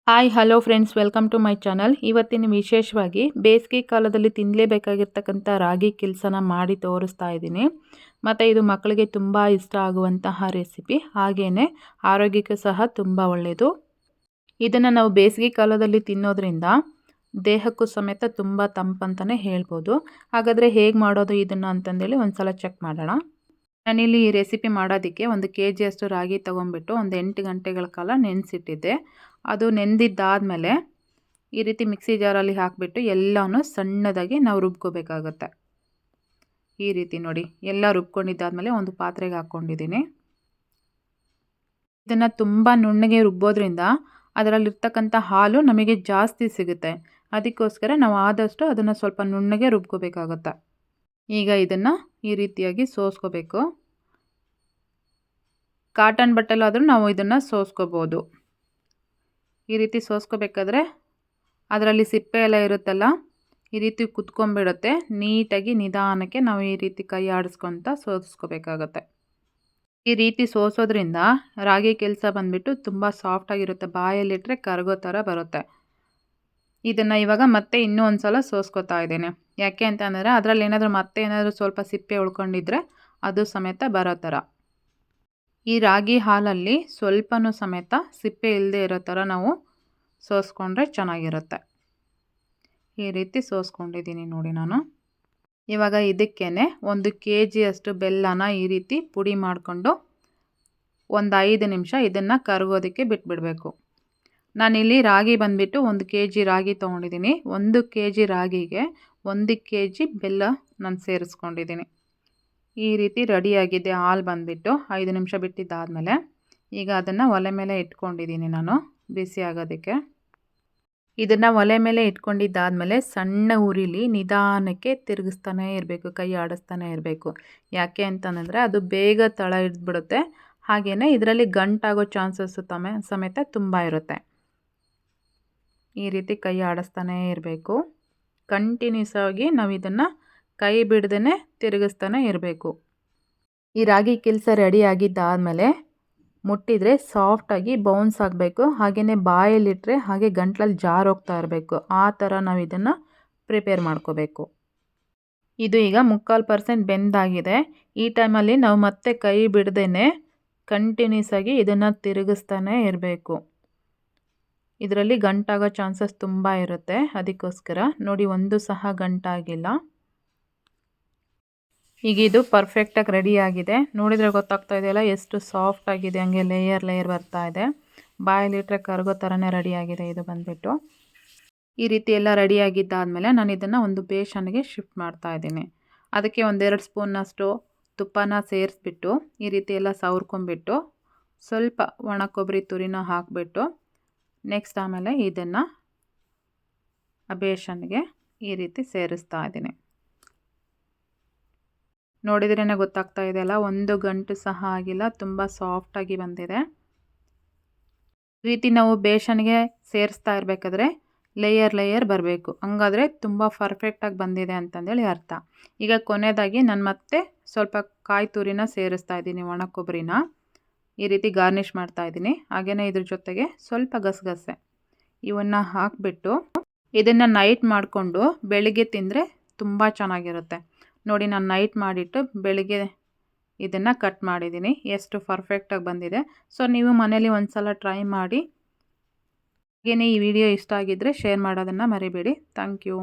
Hi hello friends, welcome to my channel. ಇವತ್ತಿನ ವಿಶೇಷವಾಗಿ ಬೇಸಿಗೆ ಕಾಲದಲ್ಲಿ ತಿನ್ನಲೇಬೇಕಾಗಿರ್ತಕ್ಕಂಥ ರಾಗಿ ಕಿಲ್ಸನ ಮಾಡಿ ತೋರಿಸ್ತಾ ಇದ್ದೀನಿ. ಮತ್ತು ಇದು ಮಕ್ಕಳಿಗೆ ತುಂಬ ಇಷ್ಟ ಆಗುವಂತಹ ರೆಸಿಪಿ, ಹಾಗೆಯೇ ಆರೋಗ್ಯಕ್ಕೆ ಸಹ ತುಂಬ ಒಳ್ಳೆಯದು. ಇದನ್ನು ನಾವು ಬೇಸಿಗೆ ಕಾಲದಲ್ಲಿ ತಿನ್ನೋದ್ರಿಂದ ದೇಹಕ್ಕೂ ಸಮೇತ ತುಂಬ ತಂಪಂತಲೇ ಹೇಳ್ಬೋದು. ಹಾಗಾದರೆ ಹೇಗೆ ಮಾಡೋದು ಇದನ್ನು ಅಂತಂದೇಳಿ ಒಂದು ಸಲ ಚೆಕ್ ಮಾಡೋಣ. ನಾನಿಲ್ಲಿ ಈ ರೆಸಿಪಿ ಮಾಡೋದಕ್ಕೆ 1 kg ಅಷ್ಟು ರಾಗಿ ತೊಗೊಂಡ್ಬಿಟ್ಟು ಒಂದು 8 ಗಂಟೆಗಳ ಕಾಲ ನೆನೆಸಿಟ್ಟಿದ್ದೆ. ಅದು ನೆಂದಿದ್ದಾದಮೇಲೆ ಈ ರೀತಿ ಮಿಕ್ಸಿ ಜಾರಲ್ಲಿ ಹಾಕಿಬಿಟ್ಟು ಎಲ್ಲನೂ ಸಣ್ಣದಾಗಿ ನಾವು ರುಬ್ಕೋಬೇಕಾಗುತ್ತೆ. ಈ ರೀತಿ ನೋಡಿ, ಎಲ್ಲ ರುಬ್ಕೊಂಡಿದ್ದಾದಮೇಲೆ ಒಂದು ಪಾತ್ರೆಗೆ ಹಾಕ್ಕೊಂಡಿದ್ದೀನಿ. ಇದನ್ನು ತುಂಬ ನುಣ್ಣಗೆ ರುಬ್ಬೋದ್ರಿಂದ ಅದರಲ್ಲಿರ್ತಕ್ಕಂಥ ಹಾಲು ನಮಗೆ ಜಾಸ್ತಿ ಸಿಗುತ್ತೆ. ಅದಕ್ಕೋಸ್ಕರ ನಾವು ಆದಷ್ಟು ಅದನ್ನು ಸ್ವಲ್ಪ ನುಣ್ಣಗೆ ರುಬ್ಕೋಬೇಕಾಗುತ್ತೆ. ಈಗ ಇದನ್ನು ಈ ರೀತಿಯಾಗಿ ಸೋಸ್ಕೋಬೇಕು. ಕಾಟನ್ ಬಟ್ಟೆಲಾದರೂ ನಾವು ಇದನ್ನು ಸೋಸ್ಕೋಬೋದು. ಈ ರೀತಿ ಸೋಸ್ಕೋಬೇಕಾದ್ರೆ ಅದರಲ್ಲಿ ಸಿಪ್ಪೆ ಎಲ್ಲ ಇರುತ್ತಲ್ಲ, ಈ ರೀತಿ ಕುತ್ಕೊಂಡ್ಬಿಡುತ್ತೆ. ನೀಟಾಗಿ ನಿಧಾನಕ್ಕೆ ನಾವು ಈ ರೀತಿ ಕೈ ಆಡಿಸ್ಕೊತ ಸೋಸ್ಕೋಬೇಕಾಗತ್ತೆ. ಈ ರೀತಿ ಸೋಸೋದ್ರಿಂದ ರಾಗಿ ಕೆಲಸ ಬಂದುಬಿಟ್ಟು ತುಂಬ ಸಾಫ್ಟಾಗಿರುತ್ತೆ. ಬಾಯಲ್ಲಿಟ್ಟರೆ ಕರಗೋ ಥರ ಬರುತ್ತೆ. ಇದನ್ನು ಇವಾಗ ಮತ್ತೆ ಇನ್ನೂ ಒಂದು ಸಲ ಸೋಸ್ಕೋತಾ ಇದ್ದೀನಿ. ಯಾಕೆ ಅಂತಂದರೆ ಅದರಲ್ಲಿ ಏನಾದರೂ ಮತ್ತೆ ಏನಾದರೂ ಸ್ವಲ್ಪ ಸಿಪ್ಪೆ ಉಳ್ಕೊಂಡಿದ್ರೆ ಅದು ಸಮೇತ ಬರೋ ಥರ. ಈ ರಾಗಿ ಹಾಲಲ್ಲಿ ಸ್ವಲ್ಪನೂ ಸಮೇತ ಸಿಪ್ಪೆ ಇಲ್ಲದೆ ಇರೋ ಥರ ನಾವು ಸೋಸ್ಕೊಂಡ್ರೆ ಚೆನ್ನಾಗಿರುತ್ತೆ. ಈ ರೀತಿ ಸೋಸ್ಕೊಂಡಿದ್ದೀನಿ ನೋಡಿ ನಾನು. ಇವಾಗ ಇದಕ್ಕೇ 1 kg ಅಷ್ಟು ಬೆಲ್ಲನ ಈ ರೀತಿ ಪುಡಿ ಮಾಡಿಕೊಂಡು ಒಂದು 5 ನಿಮಿಷ ಇದನ್ನು ಕರಗೋದಕ್ಕೆ ಬಿಟ್ಬಿಡಬೇಕು. ನಾನಿಲ್ಲಿ ರಾಗಿ ಬಂದುಬಿಟ್ಟು 1 kg ರಾಗಿ ತೊಗೊಂಡಿದ್ದೀನಿ. 1 kg ರಾಗಿಗೆ 1 kg ಬೆಲ್ಲ ನಾನು ಸೇರಿಸ್ಕೊಂಡಿದ್ದೀನಿ. ಈ ರೀತಿ ರೆಡಿಯಾಗಿದೆ ಹಾಲು ಬಂದುಬಿಟ್ಟು 5 ನಿಮಿಷ ಬಿಟ್ಟಿದ್ದಾದಮೇಲೆ. ಈಗ ಅದನ್ನು ಒಲೆ ಮೇಲೆ ಇಟ್ಕೊಂಡಿದ್ದೀನಿ ನಾನು ಬಿಸಿ ಆಗೋದಕ್ಕೆ. ಇದನ್ನು ಒಲೆ ಮೇಲೆ ಇಟ್ಕೊಂಡಿದ್ದಾದಮೇಲೆ ಸಣ್ಣ ಉರಿಲಿ ನಿಧಾನಕ್ಕೆ ತಿರುಗಿಸ್ತಾನೇ ಇರಬೇಕು, ಕೈ ಆಡಿಸ್ತಾನೆ ಇರಬೇಕು. ಯಾಕೆ ಅಂತಂದರೆ ಅದು ಬೇಗ ತಳ ಹಿಡಿದ್ಬಿಡುತ್ತೆ. ಹಾಗೆಯೇ ಇದರಲ್ಲಿ ಗಂಟಾಗೋ ಚಾನ್ಸಸ್ಸು ಸಮೇತ ತುಂಬ ಇರುತ್ತೆ. ಈ ರೀತಿ ಕೈ ಆಡಿಸ್ತಾನೇ ಇರಬೇಕು. ಕಂಟಿನ್ಯೂಸ್ ಆಗಿ ನಾವು ಇದನ್ನು ಕೈ ಬಿಡದೇ ತಿರುಗಿಸ್ತಾನೆ ಇರಬೇಕು. ಈ ರಾಗಿ ಕಿಲ್ಸ ರೆಡಿ ಆಗಿದ್ದಾದಮೇಲೆ ಮುಟ್ಟಿದರೆ ಸಾಫ್ಟಾಗಿ ಬೌನ್ಸ್ ಆಗಬೇಕು. ಹಾಗೆಯೇ ಬಾಯಲ್ಲಿಟ್ಟರೆ ಹಾಗೆ ಗಂಟ್ಲಲ್ಲಿ ಜಾರೋಗ್ತಾ ಇರಬೇಕು. ಆ ಥರ ನಾವು ಇದನ್ನು ಪ್ರಿಪೇರ್ ಮಾಡ್ಕೋಬೇಕು. ಇದು ಈಗ 3/4% ಬೆಂದಾಗಿದೆ. ಈ ಟೈಮಲ್ಲಿ ನಾವು ಮತ್ತೆ ಕೈ ಬಿಡದೇ ಕಂಟಿನ್ಯೂಸ್ ಆಗಿ ಇದನ್ನು ತಿರುಗಿಸ್ತಾನೆ ಇರಬೇಕು. ಇದರಲ್ಲಿ ಗಂಟಾಗೋ ಚಾನ್ಸಸ್ ತುಂಬ ಇರುತ್ತೆ. ಅದಕ್ಕೋಸ್ಕರ ನೋಡಿ, ಒಂದು ಸಹ ಗಂಟಾಗಿಲ್ಲ. ಈಗ ಇದು ಪರ್ಫೆಕ್ಟಾಗಿ ರೆಡಿಯಾಗಿದೆ. ನೋಡಿದರೆ ಗೊತ್ತಾಗ್ತಾ ಇದೆಯಲ್ಲ ಎಷ್ಟು ಸಾಫ್ಟ್ ಆಗಿದೆ, ಹಂಗೆ ಲೇಯರ್ ಬರ್ತಾ ಇದೆ. ಬಾಯಲ್ಲಿಟ್ಟರೆ ಕರಗೋ ಥರನೇ ರೆಡಿಯಾಗಿದೆ ಇದು ಬಂದುಬಿಟ್ಟು. ಈ ರೀತಿ ಎಲ್ಲ ರೆಡಿಯಾಗಿದ್ದಾದಮೇಲೆ ನಾನು ಇದನ್ನು ಒಂದು ಬೇಷನ್ಗೆ ಶಿಫ್ಟ್ ಮಾಡ್ತಾ ಇದ್ದೀನಿ. ಅದಕ್ಕೆ 1-2 ಸ್ಪೂನ್ನಷ್ಟು ತುಪ್ಪನ ಸೇರಿಸ್ಬಿಟ್ಟು ಈ ರೀತಿ ಎಲ್ಲ ಸವರ್ಕೊಂಬಿಟ್ಟು ಸ್ವಲ್ಪ ಒಣ ಕೊಬ್ಬರಿ ತುರಿನ ಹಾಕಿಬಿಟ್ಟು ನೆಕ್ಸ್ಟ್ ಆಮೇಲೆ ಇದನ್ನು ಆ ಬೇಷನ್ಗೆ ಈ ರೀತಿ ಸೇರಿಸ್ತಾ ಇದ್ದೀನಿ. ನೋಡಿದ್ರೇ ಗೊತ್ತಾಗ್ತಾ ಇದೆಯಲ್ಲ, ಒಂದು ಗಂಟು ಸಹ ಆಗಿಲ್ಲ, ತುಂಬ ಸಾಫ್ಟಾಗಿ ಬಂದಿದೆ. ಈ ರೀತಿ ನಾವು ಬೇಷನ್ಗೆ ಸೇರಿಸ್ತಾ ಇರಬೇಕಾದ್ರೆ ಲೇಯರ್ ಬರಬೇಕು. ಹಂಗಾದರೆ ತುಂಬ ಪರ್ಫೆಕ್ಟಾಗಿ ಬಂದಿದೆ ಅಂತಂದೇಳಿ ಅರ್ಥ. ಈಗ ಕೊನೆಯದಾಗಿ ನಾನು ಮತ್ತೆ ಸ್ವಲ್ಪ ಕಾಯಿ ತುರಿನ ಸೇರಿಸ್ತಾ ಇದ್ದೀನಿ, ಒಣ ಕೊಬ್ಬರಿನ ಈ ರೀತಿ ಗಾರ್ನಿಷ್ ಮಾಡ್ತಾ ಇದ್ದೀನಿ. ಹಾಗೆಯೇ ಇದ್ರ ಜೊತೆಗೆ ಸ್ವಲ್ಪ ಗಸಗಸೆ ಇವನ್ನು ಹಾಕಿಬಿಟ್ಟು ಇದನ್ನು ನೈಟ್ ಮಾಡಿಕೊಂಡು ಬೆಳಿಗ್ಗೆ ತಿಂದರೆ ತುಂಬ ಚೆನ್ನಾಗಿರುತ್ತೆ. ನೋಡಿ, ನಾನು ನೈಟ್ ಮಾಡಿಟ್ಟು ಬೆಳಿಗ್ಗೆ ಇದನ್ನು ಕಟ್ ಮಾಡಿದ್ದೀನಿ. ಎಷ್ಟು ಪರ್ಫೆಕ್ಟಾಗಿ ಬಂದಿದೆ. ಸೊ ನೀವು ಮನೇಲಿ ಒಂದು ಸಲ ಟ್ರೈ ಮಾಡಿ. ಹಾಗೆಯೇ ಈ ವಿಡಿಯೋ ಇಷ್ಟ ಆಗಿದ್ದರೆ ಶೇರ್ ಮಾಡೋದನ್ನು ಮರಿಬೇಡಿ. Thank you.